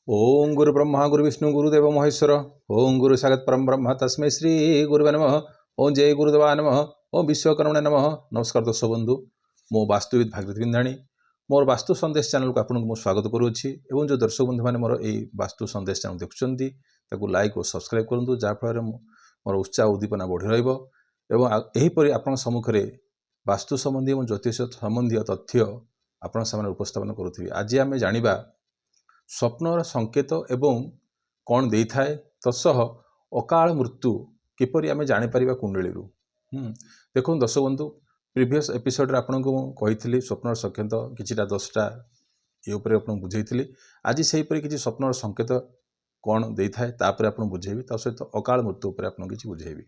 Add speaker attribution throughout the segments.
Speaker 1: ओम गुरु ब्रह्मा गुरु विष्णु गुरुदेव महेश्वर। ओम गुरु साक्षात् परम ब्रह्म तस्मै श्री गुरुवे नमः। ओम जय गुरुदेवा नमः। ओम विश्वकर्मणे नमः। नमस्कार दर्शक बंधु, मो वास्तुविद भागवत बिंधाणी मोर वास्तु संदेश चैनल को आपको स्वागत करुच्ची। एवं जो दर्शक बंधु मैंने मोर यही वास्तु संदेश चैनल देखुं लाइक और सब्सक्राइब करूँ, जहाँफल मोर उत्साह उद्दीपना बढ़ी रहीपर आप सम्मुखें वास्तु संबंधी और ज्योतिष संबंधी तथ्य आपण सामने उपस्थापन करुँगी। आज आम जाना स्वप्नर संकेत एवं कौन दे थाए तत्सह अकाल मृत्यु किपरि आमे जानिपर कुंडली देखो दर्शक बंधु, प्रीवियस एपिसोड आपन को कही स्वप्नर संकेत किछिटा 10टा ये बुझे। आज से किसी स्वप्नर संकेत कौन दे थाए तापर आप बुझेबी, ता सहित अकाल मृत्यु उपर आपन किछि बुझेबी।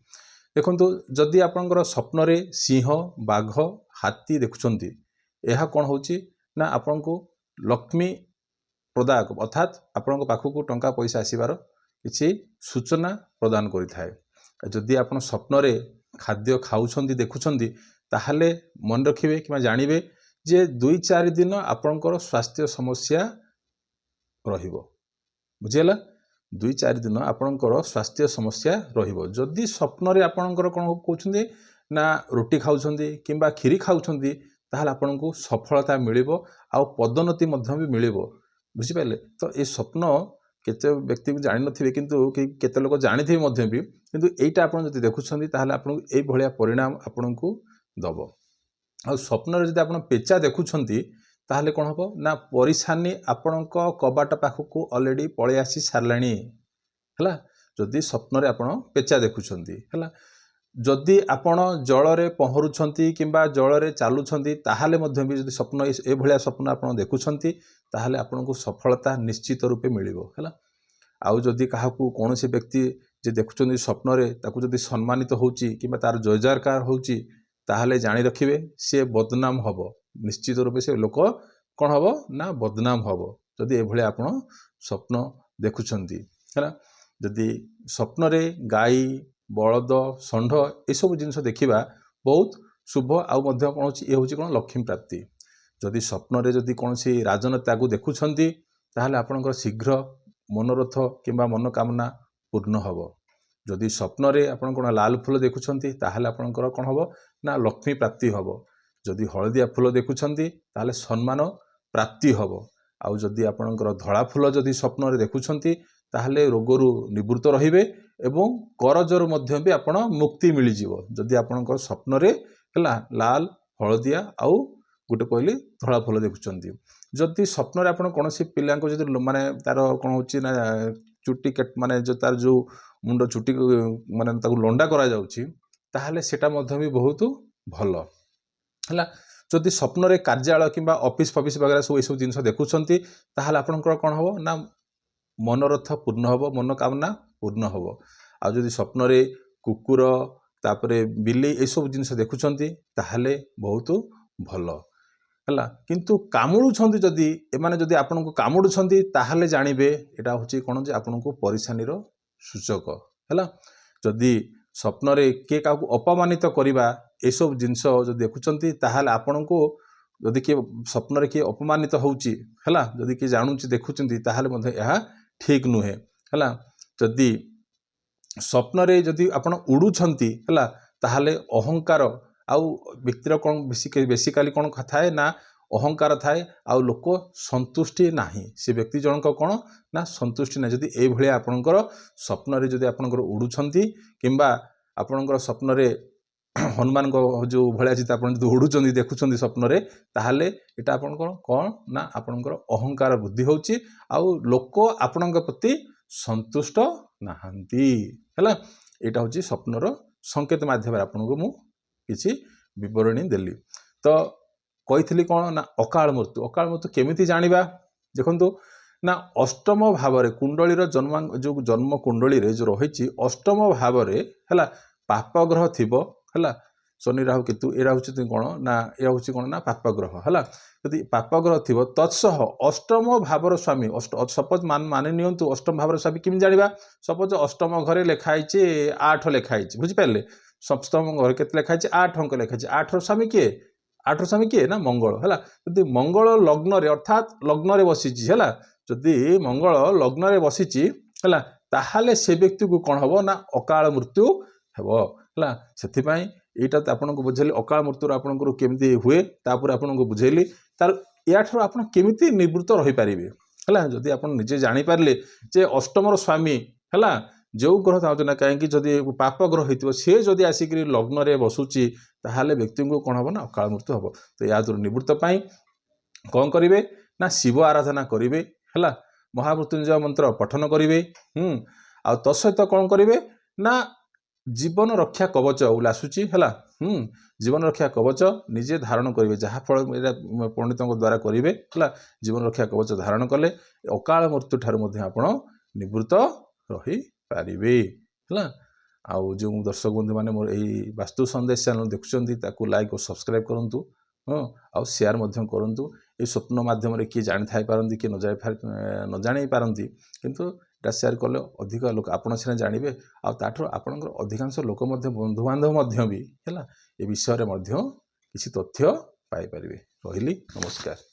Speaker 1: देखो जदि आपनकर स्वप्न रे सिंह बाघ हाथी देखुछंती, यह कौन होची ना आपन को लक्ष्मी प्रदायक अर्थात आपण पाखक टंका पैसा आसबार किसी सूचना प्रदान करें। जदि आप स्वप्न रे खाद्य खाऊं देखुं ताहले मन रखिए कि जानवे जे 2-4 दिन आपणकर स्वास्थ्य समस्या बुझीगला। 2-4 दिन आपणकर स्वास्थ्य समस्या जदि स्वप्न रे आपणकर कौन कहते ना रोटी खाऊं किंबा खीरी खाऊं ताहले आपन को सफलता मिलिबो आ पदोन्नति भी मिलिबो। बुझिपारे तो ये स्वप्न केते व्यक्ति को जानी नथिबे किंतु केते लोक जानिथिबे मध्य भी, किंतु एटा आपण जदि देखुछंती ताहले आपण एई भलिया परिणाम आपण को दबो। आ स्वप्न रे जदि आपण पेचा देखुछंती ताहले कोन हबो ना परिसानी आपणक कबाट पाखकू ऑलरेडी पळे आसी सारलाणी हला। जदि स्वप्न रे आपण पेचा देखुछंती हला, जदि आपण जल रे पहरुछंती किंबा जल रे चालुछंती ताहले मध्य भी जदि स्वप्न ए भलिया स्वप्न आपण देखुछंती ताहले आपण को सफलता निश्चित रूपे मिलिबो हला। आउ जदि काहाकू कोनोसी व्यक्ति जे देखुछंती स्वप्न रे ताकू जदि सम्मानित होउची किंबा तार जयजयकार होउची ताहले जानि रखिबे से बदनाम हबो। निश्चित रूपे से लोक कोन हबो ना बदनाम हबो जदि ए भलिया आपण स्वप्न देखुछंती हला। जदि स्वप्न रे गाई बलद षंढ ये सब जिनस देखा बहुत शुभ आउ ये हूँ कौन लक्ष्मी प्राप्ति। जदि स्वप्न रे जदि कौन सी राजनेता को देखुंती ताहले आपणकर शीघ्र मनोरथ किंबा मनोकामना पूर्ण हब। जदि स्वप्न रे आपण कौन लाल फूल देखुंती ताहले आपणकर कौन हब ना लक्ष्मी प्राप्ति हब। जदि हलदिया फूल देखुंती ताहले सम्मान प्राप्ति हब। आउ जदि आपणकर धला फूल जदि स्वप्न रे देखुंती ताहले रोगरु निवृत्त रहिबे एवं करजर मध्य भी आपण मुक्ति मिल जिवो। जदि आपणकर स्वप्न रे हला लाल हलदिया आउ गोटे कहली धला फूल देखुंती। जदि स्वप्न रे आपण कोनोसी पिला को जदि माने तार कोन होची ना चुट्टी माने जो तार जो मुंड चुट्टी माने ताकू लंडा करा जाउची ताहले सेटा मध्य भी बहुत भलो हला। जदि स्वप्न रे कार्यालय किंबा ऑफिस फॉफिस वगैरह सब जिनस देखुंती ताहले आपणकर कोन हबो ना मनोरथ पूर्ण हब, मनोकामना पूर्ण हब। आ जदि स्वप्न रे कुकुर तापरे बिल्ली ये सब जिनस देखुंती ताहले बहुत भलो हला। किंतु कामुड़ुछंती जदि एमाने जदि आपन को कामुड़ुछंती ताहले जानिबे एटा होची कोन जे आपन को परेशानी रो सूचक हला। जदि स्वप्न रे के काकू अपमानित करिबा ए सब जिनस जदि देखुंती ताहले आपन को जदि के स्वप्न रे के अपमानित होउची हला, जदि के जानूची देखुंती ताहले मध्ये यह ठीक नुहे हला। जदि स्वप्न रे जदि आपण उड़ुछंती हला ताहले अहंकार आउ व्यक्तिर कौन बेसिकाली कौन थाए ना अहंकार थाए आउ लोक संतुष्टि नाही। से व्यक्ति जनक कौन ना संतुष्टि ना। जदि ए भलिया आपणकर स्वप्न रे जदि आपणकर उड़ुछंती किंबा आपणकर स्वप्न रे हनुमान को जो भलिया चित आपण जदि उड़ुछंती देखुछंती स्वप्न रे ताहले एटा आपण कौन ना आपणकर अहंकार बुद्धि होची आउ लोक आपणक प्रति संतुष्ट नाहंती हला। एटा होची स्वप्नर संकेत माध्यम आपन को मु किछि विवरणी देली। तो कहिथली कौन ना अकाल मृत्यु। अकाल मृत्यु केमिति जानिबा देखंतु ना अष्टम भाव रे कुंडली रो जन्म कुंडली रे जो रहिछि अष्टम भाव रे हला पाप ग्रह थिबो हला। शनि राहु केतु एरा होछि कोन ना एरा होछि कोन ना पाप ग्रह हला। यदि पाप ग्रह थिबो तत्सह अष्टम भावर स्वामी सपोज माने नियंतु अष्टम भावर स्वामी किम जानिबा। सपोज अष्टम घरे लेखाइछि 8 लेखाइछि बुझि पारले। सप्तम घर केते लेखाइछि 8 अंक लेखाइछि। 8 रो स्वामी किए 8 रो स्वामी किए ना मंगल हला। यदि मंगल लग्न रे अर्थात लग्न रे बसिछि हला ଯଦି ମଙ୍ଗଳ ଲଗ୍ନରେ ବସିଛି ହେଲା ତାହେଲେ ସେ ବ୍ୟକ୍ତିକୁ କ'ଣ ହେବ ନା ଅକାଳ ମୃତ୍ୟୁ ହେବ ହେଲା। ସେଥିପାଇଁ ଏଇଟା ତ ଆପଣଙ୍କୁ ବୁଝେଇଲି ଅକାଳ ମୃତ୍ୟୁର ଆପଣଙ୍କର କେମିତି ହୁଏ, ତାପରେ ଆପଣଙ୍କୁ ବୁଝେଇଲି ତାର ୟାଠାରୁ ଆପଣ କେମିତି ନିବୃତ୍ତ ରହିପାରିବେ ହେଲା। ଯଦି ଆପଣ ନିଜେ ଜାଣିପାରିଲେ ଯେ ଅଷ୍ଟମର ସ୍ୱାମୀ ହେଲା ଯେଉଁ ଗ୍ରହ ଥାଉଛି ନା କାହିଁକି ଯଦି ପାପ ଗ୍ରହ ହେଇଥିବ ସିଏ ଯଦି ଆସିକିରି ଲଗ୍ନରେ ବସୁଛି ତାହେଲେ ବ୍ୟକ୍ତିଙ୍କୁ କ'ଣ ହେବ ନା ଅକାଳ ମୃତ୍ୟୁ ହେବ। ତ ୟା ଦୂର ନିବୃତ୍ତ ପାଇଁ କ'ଣ କରିବେ ନା ଶିବ ଆରାଧନା କରିବେ ହେଲା, ମହାମୃତ୍ୟୁଞ୍ଜୟ ମନ୍ତ୍ର ପଠନ କରିବେ। ଆଉ ତ ସହିତ କ'ଣ କରିବେ ନା ଜୀବନ ରକ୍ଷା କବଚ ବୋଲି ଆସୁଛି ହେଲା, ଜୀବନ ରକ୍ଷା କବଚ ନିଜେ ଧାରଣ କରିବେ, ଯାହାଫଳରେ ଏଇଟା ପଣ୍ଡିତଙ୍କ ଦ୍ୱାରା କରିବେ ହେଲା। ଜୀବନ ରକ୍ଷା କବଚ ଧାରଣ କଲେ ଅକାଳ ମୃତ୍ୟୁ ଠାରୁ ମଧ୍ୟ ଆପଣ ନିବୃତ୍ତ ରହିପାରିବେ ହେଲା। ଆଉ ଯେଉଁ ଦର୍ଶକ ବନ୍ଧୁମାନେ ମୋର ଏଇ ବାସ୍ତୁ ସନ୍ଦେଶ ଚ୍ୟାନେଲ ଦେଖୁଛନ୍ତି ତାକୁ ଲାଇକ୍ ଓ ସବସ୍କ୍ରାଇବ୍ କରନ୍ତୁ, ଆଉ ସେୟାର ମଧ୍ୟ କରନ୍ତୁ। এই ସ୍ୱପ୍ନ ମାଧ୍ୟମରେ କିଏ ଜାଣିଥାଇପାରନ୍ତି କିଏ ନ ଜାଣି ପାରନ୍ତି, କିନ୍ତୁ ଏଇଟା ସେୟାର କଲେ ଅଧିକ ଲୋକ ଆପଣ ସିନା ଜାଣିବେ, ଆଉ ତାଠାରୁ ଆପଣଙ୍କର ଅଧିକାଂଶ ଲୋକ ମଧ୍ୟ ବନ୍ଧୁବାନ୍ଧବ ମଧ୍ୟ ବି ହେଲା ଏ ବିଷୟରେ ମଧ୍ୟ କିଛି ତଥ୍ୟ ପାଇପାରିବେ। ରହିଲି, ନମସ୍କାର।